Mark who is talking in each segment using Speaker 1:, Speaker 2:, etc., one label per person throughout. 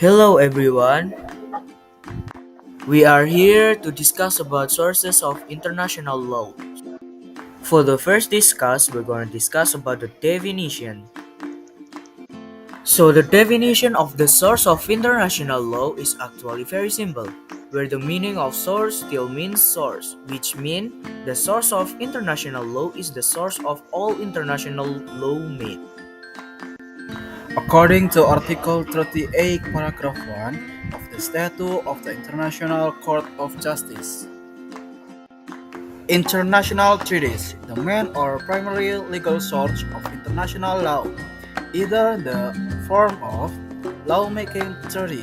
Speaker 1: Hello everyone. We are here to discuss about sources of international law. For the first discuss, we're going to discuss about the definition. So the definition of the source of international law is actually very simple, where the meaning of source still means source, which means the source of international law is the source of all international law made.
Speaker 2: According to Article 38, Paragraph 1 of the Statute of the International Court of Justice, international treaties, the main or primary legal source of international law, either the form of lawmaking treaty,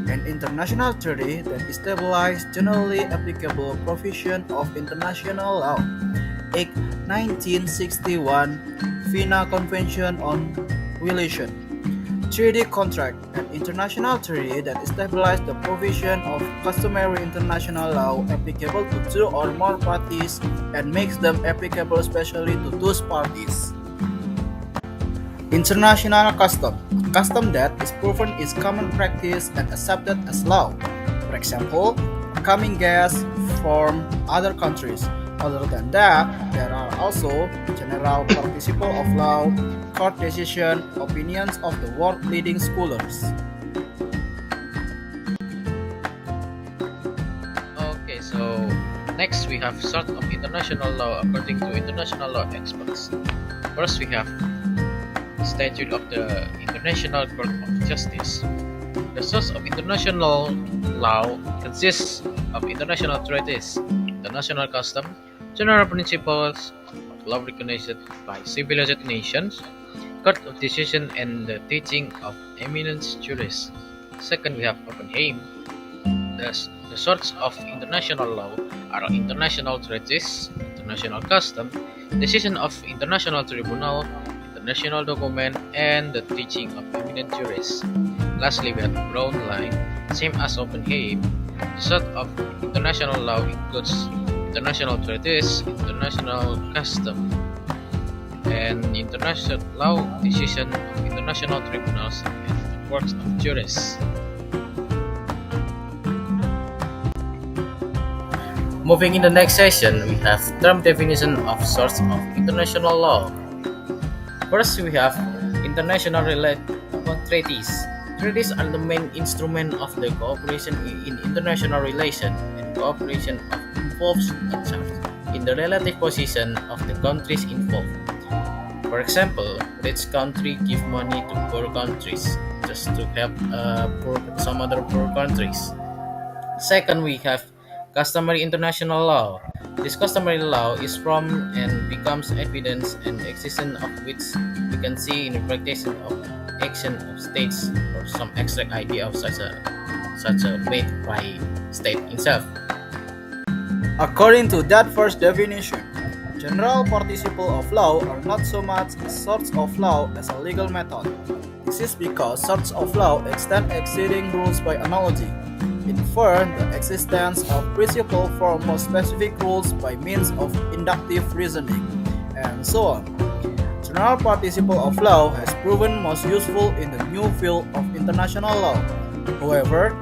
Speaker 2: an international treaty that establishes generally applicable provision of international law, Act 1961, Vienna Convention on Relation, treaty contract, an international treaty that establishes the provision of customary international law applicable to two or more parties and makes them applicable especially to those parties. International custom, a custom that is proven is common practice and accepted as law. For example, coming guests from other countries. Other than that, there are also general participle of law, court decision, opinions of the world-leading scholars.
Speaker 3: Okay, so next we have sort of international law according to international law experts. First, we have Statute of the International Court of Justice. The source of international law consists of international treaties, international custom, general principles of law recognized by civilized nations, court of decision, and the teaching of eminent jurists. Second, we have Oppenheim. The source of international law are international treaties, international custom, decision of international tribunal, international document, and the teaching of eminent jurists. Lastly, we have Brown line, same as Oppenheim. The source of international law includes international treaties, international custom, and international law decision of international tribunals and courts of jurists. Moving in the next session, we have term definition of source of international law. First, we have international treaties. Treaties are the main instrument of the cooperation in international relations, and cooperation involves itself in the relative position of the countries involved. For example, rich countries give money to poor countries just to help some other poor countries. Second, we have customary international law. This customary law is from and becomes evidence and existence of which we can see in the practice of action of states or some abstract idea of such a made by state itself.
Speaker 2: According to that first definition, general participle of law are not so much sorts of law as a legal method. This is because sorts of law extend exceeding rules by analogy, infer the existence of principle for more specific rules by means of inductive reasoning, and so on. General participle of law has proven most useful in the new field of international law. However,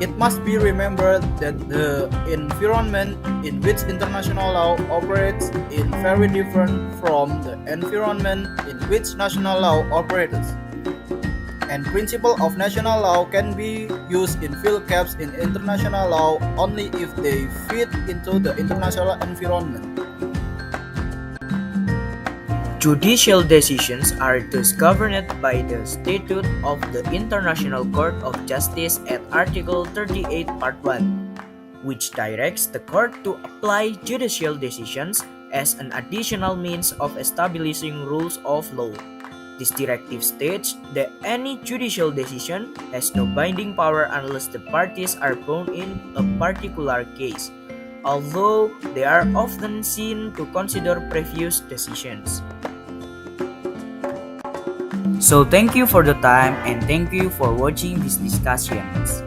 Speaker 2: it must be remembered that the environment in which international law operates is very different from the environment in which national law operates. And principle of national law can be used in field gaps in international law only if they fit into the international environment.
Speaker 1: Judicial decisions are thus governed by the Statute of the International Court of Justice at Article 38, Part 1, which directs the court to apply judicial decisions as an additional means of establishing rules of law. This directive states that any judicial decision has no binding power unless the parties are bound in a particular case, although they are often seen to consider previous decisions. So thank you for the time and thank you for watching these discussions.